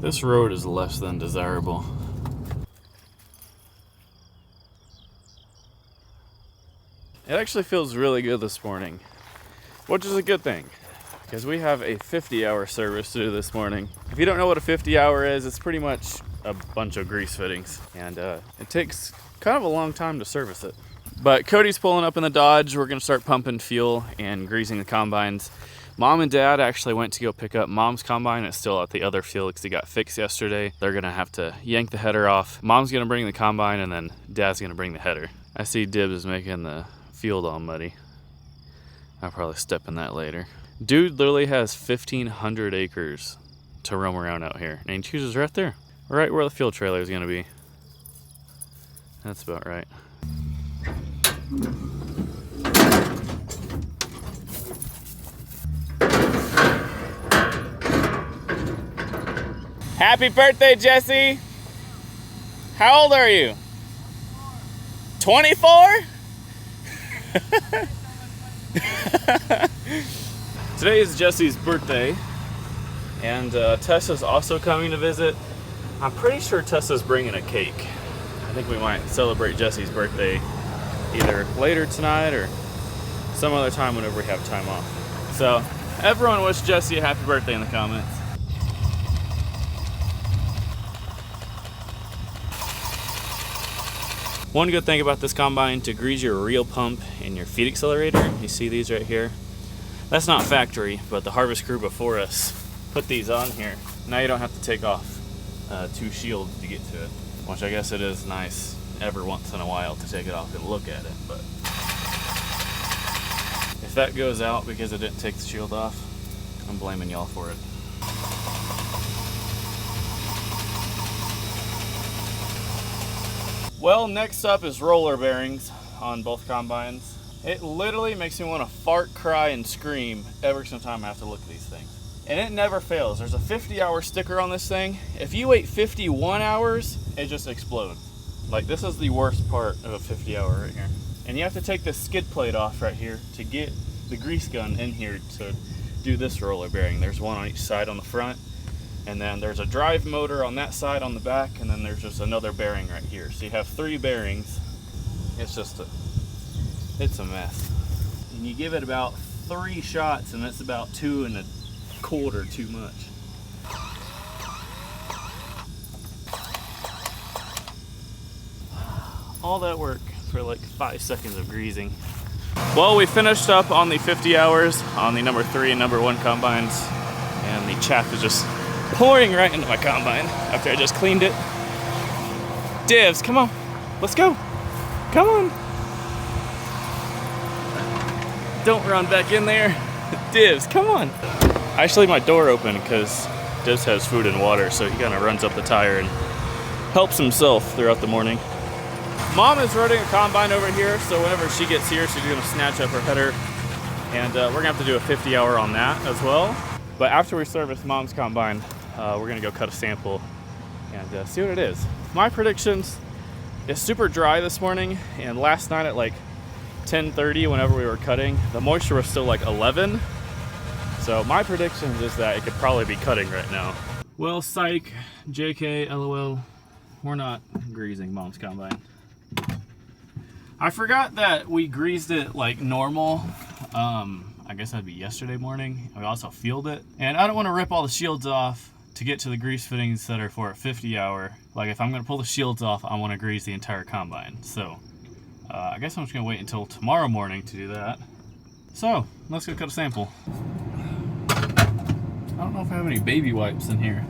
This road is less than desirable. It actually feels really good this morning, which is a good thing, because we have a 50-hour service to do this morning. If you don't know what a 50-hour is, it's pretty much a bunch of grease fittings, and it takes kind of a long time to service it. But Cody's pulling up in the Dodge. We're gonna start pumping fuel and greasing the combines. Mom and Dad actually went to go pick up Mom's combine. It's still at the other field because it got fixed yesterday. They're gonna have to yank the header off. Mom's gonna bring the combine, and then Dad's gonna bring the header. I see Dibs is making the field all muddy. I'll probably step in that later. Dude literally has 1,500 acres to roam around out here, and he chooses right there, right where the field trailer is gonna be. That's about right. Happy birthday, Jesse! How old are you? 24? Today is Jesse's birthday, and Tessa's also coming to visit. I'm pretty sure Tessa's bringing a cake. I think we might celebrate Jesse's birthday either later tonight or some other time whenever we have time off. So everyone wish Jesse a happy birthday in the comments. One good thing about this combine, to grease your reel pump and your feed accelerator, you see these right here? That's not factory, but the harvest crew before us put these on here. Now you don't have to take off two shields to get to it, which I guess it is nice every once in a while to take it off and look at it, but if that goes out because it didn't take the shield off, I'm blaming y'all for it. Well, next up is roller bearings on both combines. It literally makes me want to fart, cry, and scream every single time I have to look at these things. And it never fails. There's a 50-hour sticker on this thing. If you wait 51 hours, it just explodes. Like, this is the worst part of a 50-hour right here. And you have to take this skid plate off right here to get the grease gun in here to do this roller bearing. There's one on each side on the front, and then there's a drive motor on that side on the back, and then there's just another bearing right here. So you have 3 bearings. It's just it's a mess. And you give it about 3 shots, and it's about 2 1/4 too much. All that work for like 5 seconds of greasing. Well, we finished up on the 50 hours on the number 3 and number 1 combines, and the chaff is just pouring right into my combine after I just cleaned it. Divs, come on, let's go. Come on. Don't run back in there. Divs, come on. I actually leave my door open because Divs has food and water, so he kind of runs up the tire and helps himself throughout the morning. Mom is running a combine over here, so whenever she gets here, she's gonna snatch up her header, and we're gonna have to do a 50-hour on that as well. But after we service Mom's combine, we're gonna go cut a sample and see what it is. My predictions, it's super dry this morning, and last night at like 10:30 whenever we were cutting, the moisture was still like 11. So my predictions is that it could probably be cutting right now. Well, psych, JK, LOL, we're not greasing Mom's combine. I forgot that we greased it like normal. I guess that'd be yesterday morning. We also fueled it. And I don't want to rip all the shields off to get to the grease fittings that are for a 50-hour. Like, if I'm going to pull the shields off, I want to grease the entire combine. So, I guess I'm just going to wait until tomorrow morning to do that. So, let's go cut a sample. I don't know if I have any baby wipes in here.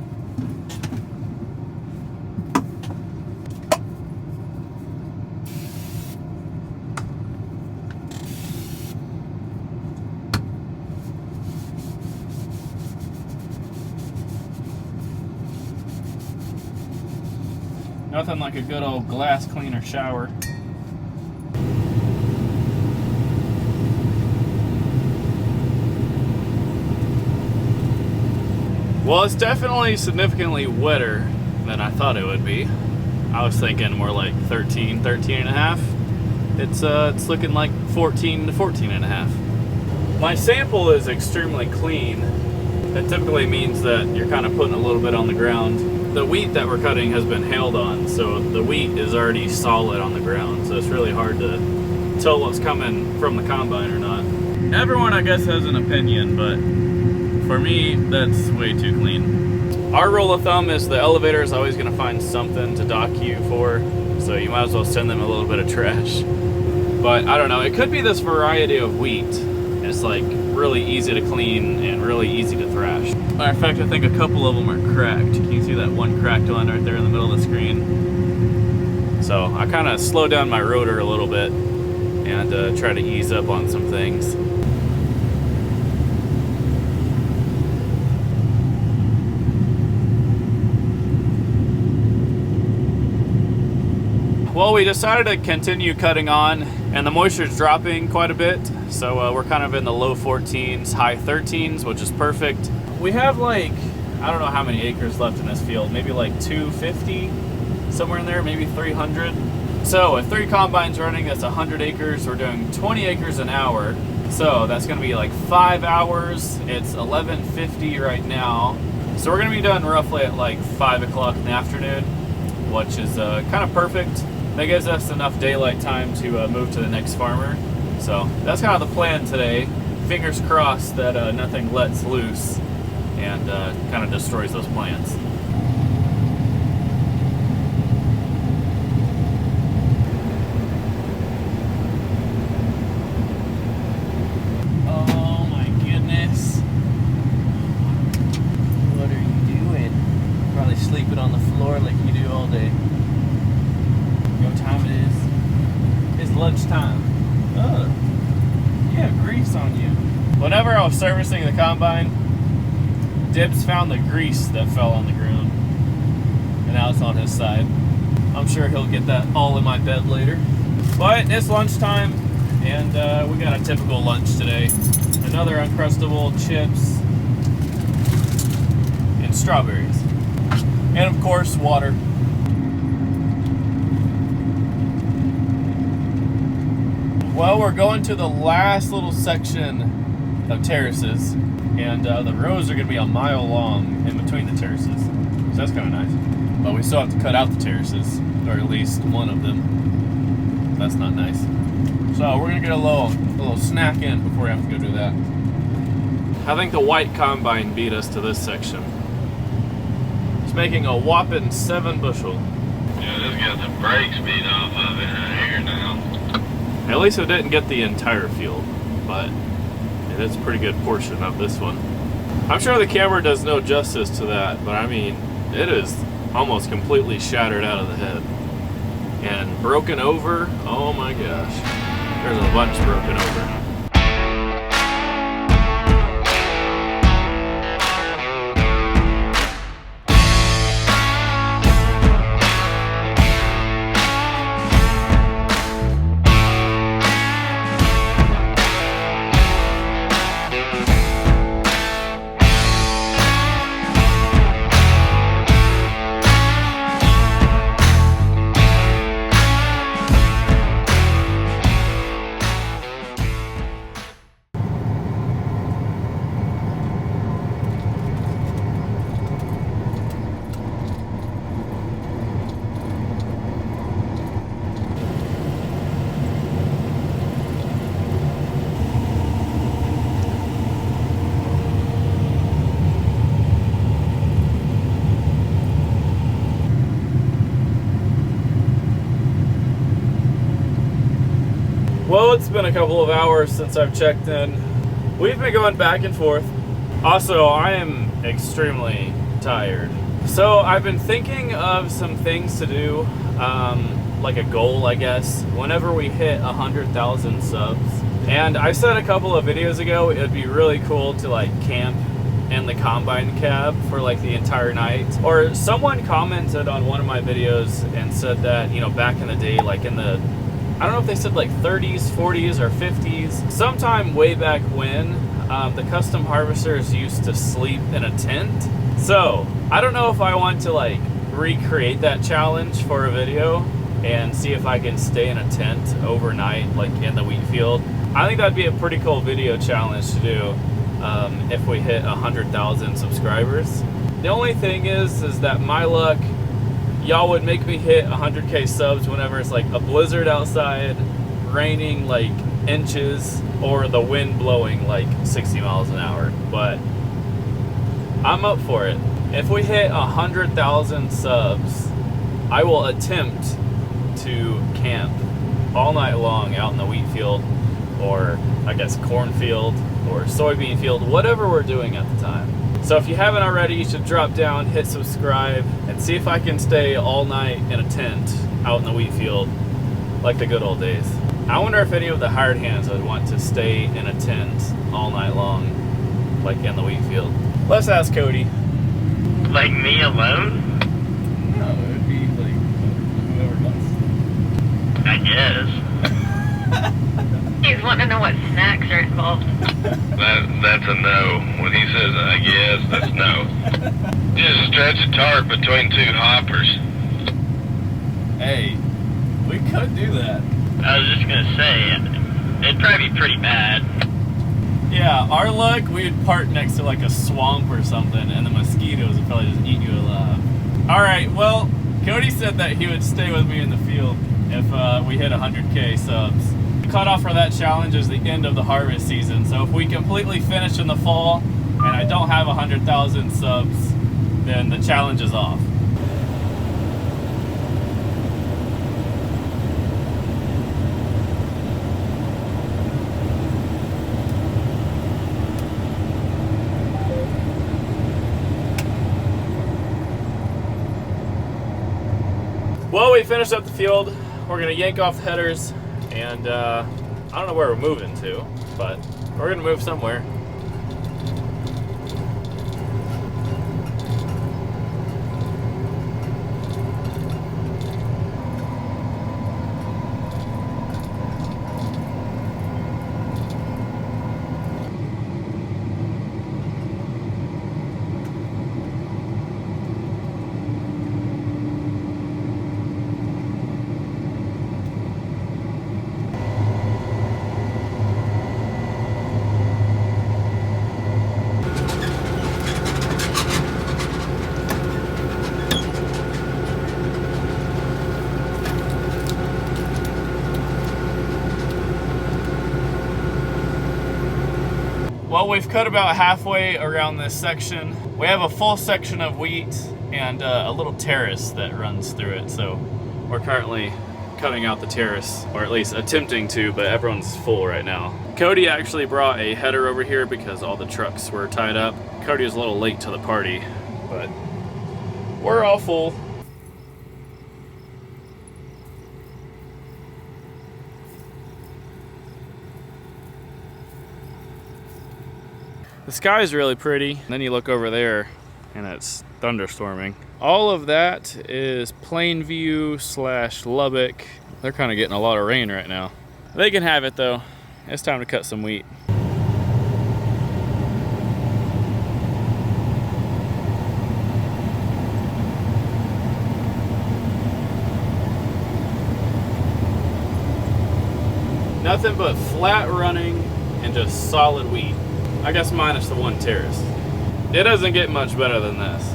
Nothing like a good old glass cleaner shower. Well, it's definitely significantly wetter than I thought it would be. I was thinking more like 13 and a half. It's looking like 14 to 14 and a half. My sample is extremely clean. it typically means that you're kind of putting a little bit on the ground. The wheat that we're cutting has been hailed on, so the wheat is already solid on the ground, so it's really hard to tell what's coming from the combine or not. Everyone, I guess, has an opinion, but for me, that's way too clean. Our rule of thumb is the elevator is always going to find something to dock you for, so you might as well send them a little bit of trash. But I don't know, it could be this variety of wheat. It's like really easy to clean and really easy to thrash. Matter of fact, I think a couple of them are cracked. Can you see that one cracked one right there in the middle of the screen? So I kind of slowed down my rotor a little bit and try to ease up on some things. Well, we decided to continue cutting on, and the moisture's dropping quite a bit, so we're kind of in the low 14s, high 13s, which is perfect. We have like, I don't know how many acres left in this field, maybe like 250, somewhere in there, maybe 300. So with 3 combines running, that's 100 acres. We're doing 20 acres an hour, so that's gonna be like 5 hours. It's 11:50 right now, so we're gonna be done roughly at like 5 o'clock in the afternoon, which is kind of perfect. That gives us enough daylight time to move to the next farmer. So that's kind of the plan today. Fingers crossed that nothing lets loose and kind of destroys those plants. Oh my goodness. What are you doing? Probably sleeping on the floor like you do all day. What time it is? It's lunchtime. Ugh. Yeah, grease on you. Whenever I was servicing the combine, Dibs found the grease that fell on the ground, and now it's on his side. I'm sure he'll get that all in my bed later. But it's lunchtime, and we got a typical lunch today. Another Uncrustable, chips, and strawberries. And of course, water. Well, we're going to the last little section of terraces, and the rows are going to be a mile long in between the terraces, so that's kind of nice. But we still have to cut out the terraces, or at least one of them. That's not nice. So we're going to get a little snack in before we have to go do that. I think the white combine beat us to this section. It's making a whopping 7 bushel. Yeah, just got the brakes beat off of it right here now. At least it didn't get the entire field, but it is a pretty good portion of this one. I'm sure the camera does no justice to that, but I mean, it is almost completely shattered out of the head. And broken over, oh my gosh. There's a bunch broken over. Well, it's been a couple of hours since I've checked in. We've been going back and forth. Also, I am extremely tired. So I've been thinking of some things to do, like a goal, I guess, whenever we hit 100,000 subs. And I said a couple of videos ago, it'd be really cool to like camp in the combine cab for like the entire night. Or someone commented on one of my videos and said that, you know, back in the day, like in the, I don't know if they said like 30s, 40s, or 50s. Sometime way back when, the custom harvesters used to sleep in a tent. So I don't know if I want to like recreate that challenge for a video and see if I can stay in a tent overnight, like in the wheat field. I think that'd be a pretty cool video challenge to do. if we hit 100,000 subscribers. The only thing is that my luck, y'all would make me hit 100K subs whenever it's like a blizzard outside, raining like inches, or the wind blowing like 60 miles an hour. But I'm up for it. If we hit 100,000 subs, I will attempt to camp all night long out in the wheat field, or I guess cornfield, or soybean field, whatever we're doing at the time. So if you haven't already, you should drop down, hit subscribe, and see if I can stay all night in a tent out in the wheat field like the good old days. I wonder if any of the hired hands would want to stay in a tent all night long, like in the wheat field. Let's ask Cody. Like me alone? No, it would be like whoever wants. I guess. He's wanting to know what snacks are involved. That's a no. When he says I guess, that's no. Just stretch a tarp between two hoppers. Hey, we could do that. I was just gonna say, it'd probably be pretty bad. Yeah, our luck, we would park next to like a swamp or something, and the mosquitoes would probably just eat you alive. Alright, well, Cody said that he would stay with me in the field if we hit 100K subs. The cutoff for that challenge is the end of the harvest season, so if we completely finish in the fall and I don't have 100,000 subs, then the challenge is off. Well, we finished up the field. We're gonna yank off the headers, and I don't know where we're moving to, but we're gonna move somewhere. Well, we've cut about halfway around this section. We have a full section of wheat and a little terrace that runs through it. So we're currently cutting out the terrace, or at least attempting to, but everyone's full right now. Cody actually brought a header over here because all the trucks were tied up. Cody was a little late to the party, but we're all full. The sky is really pretty. Then you look over there and it's thunderstorming. All of that is Plainview / Lubbock. They're kind of getting a lot of rain right now. They can have it though. It's time to cut some wheat. Nothing but flat running and just solid wheat. I guess minus the one terrace. It doesn't get much better than this.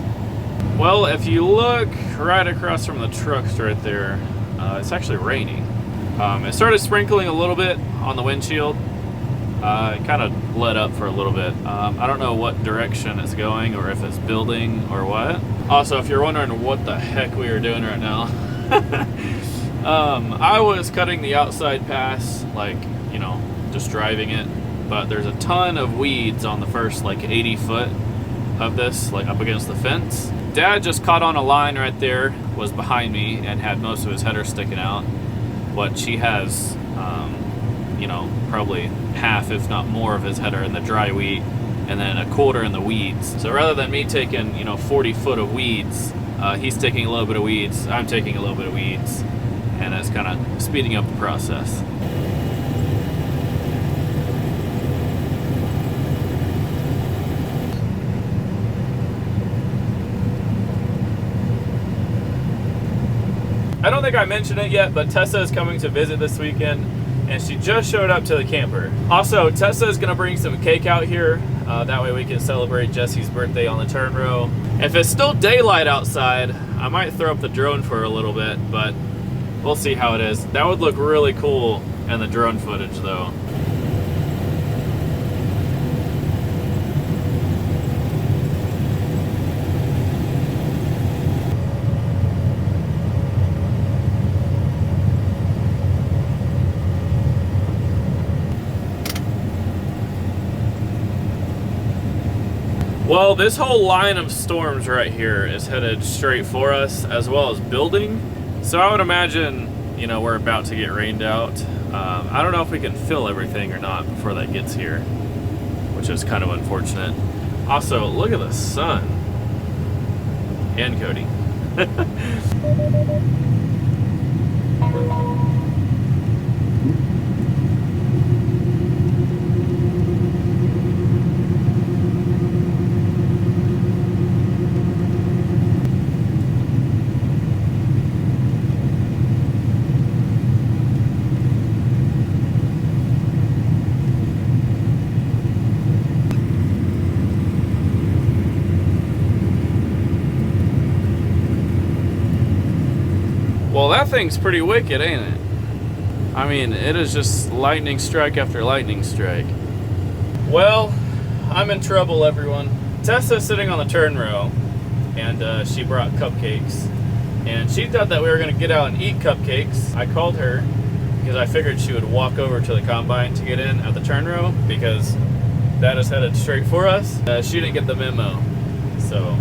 Well, if you look right across from the trucks right there, it's actually raining. It started sprinkling a little bit on the windshield. It kind of let up for a little bit. I don't know what direction it's going or if it's building or what. Also, if you're wondering what the heck we are doing right now, I was cutting the outside pass, like, you know, just driving it. But there's a ton of weeds on the first like 80 foot of this, like up against the fence. Dad just caught on a line right there, was behind me, and had most of his header sticking out. What she has, you know, probably half, if not more, of his header in the dry wheat, and then a quarter in the weeds. So rather than me taking, you know, 40 foot of weeds, he's taking a little bit of weeds, I'm taking a little bit of weeds, and it's kind of speeding up the process. I don't think I mentioned it yet, but Tessa is coming to visit this weekend. and she just showed up to the camper. Also, Tessa is gonna bring some cake out here. That way we can celebrate Jesse's birthday on the turn row. If it's still daylight outside, I might throw up the drone for a little bit, but we'll see how it is. That would look really cool in the drone footage though. Well, this whole line of storms right here is headed straight for us, as well as building. So I would imagine, you know, we're about to get rained out. I don't know if we can fill everything or not before that gets here, which is kind of unfortunate. Also, look at the sun. And Cody. Well, that thing's pretty wicked, ain't it? I mean, it is just lightning strike after lightning strike. Well, I'm in trouble, everyone. Tessa's sitting on the turn row, and she brought cupcakes. And she thought that we were gonna get out and eat cupcakes. I called her because I figured she would walk over to the combine to get in at the turn row, because that is headed straight for us. She didn't get the memo. So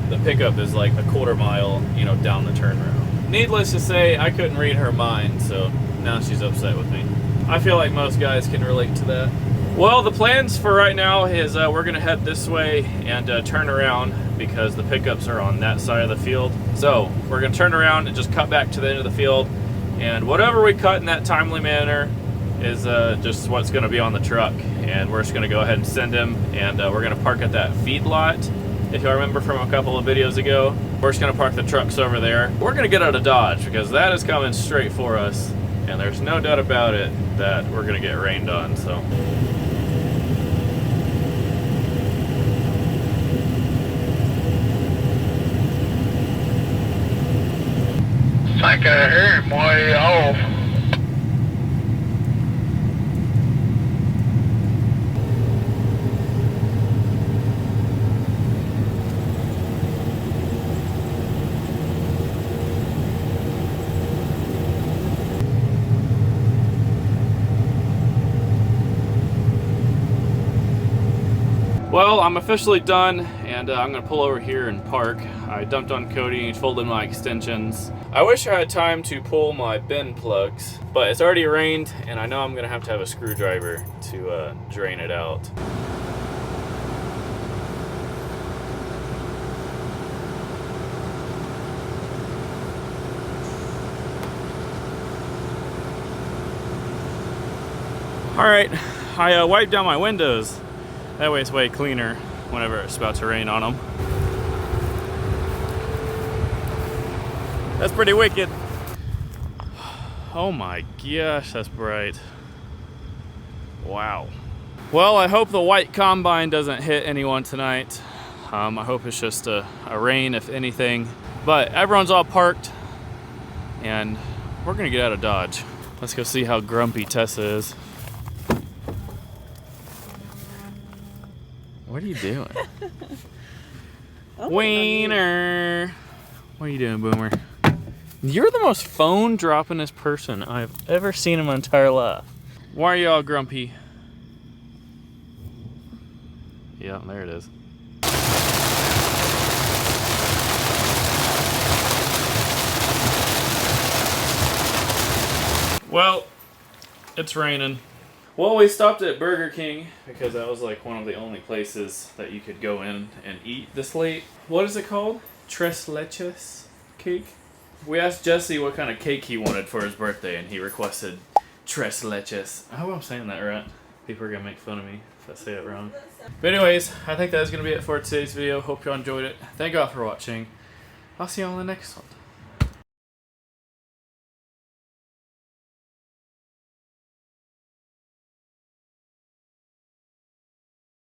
the pickup is like a quarter mile, you know, down the turn row. Needless to say, I couldn't read her mind, so now she's upset with me. I feel like most guys can relate to that. Well, the plans for right now is we're gonna head this way and turn around, because the pickups are on that side of the field. So we're gonna turn around and just cut back to the end of the field, and whatever we cut in that timely manner is just what's gonna be on the truck. And we're just gonna go ahead and send him, and we're gonna park at that feed lot. If you remember from a couple of videos ago, we're just gonna park the trucks over there. We're gonna get out of Dodge, because that is coming straight for us, and there's no doubt about it that we're gonna get rained on, so. I think I hear him way off. Well, I'm officially done, and I'm gonna pull over here and park. I dumped on Cody and folded my extensions. I wish I had time to pull my bin plugs, but it's already rained, and I know I'm gonna have to have a screwdriver to drain it out. All right, I wiped down my windows. That way it's way cleaner whenever it's about to rain on them. That's pretty wicked. Oh my gosh, that's bright. Wow. Well, I hope the white combine doesn't hit anyone tonight. I hope it's just a rain, if anything. But everyone's all parked, and we're gonna get out of Dodge. Let's go see how grumpy Tessa is. What are you doing? Wiener. What are you doing, Boomer? You're the most phone droppingest person I've ever seen in my entire life. Why are you all grumpy? Yeah, there it is. Well, it's raining. Well, we stopped at Burger King because that was like one of the only places that you could go in and eat this late. What is it called? Tres leches cake? We asked Jesse what kind of cake he wanted for his birthday, and he requested tres leches. I hope I'm saying that right. People are gonna make fun of me if I say it wrong. But anyways, I think that's gonna be it for today's video. Hope you all enjoyed it. Thank you all for watching. I'll see you on the next one.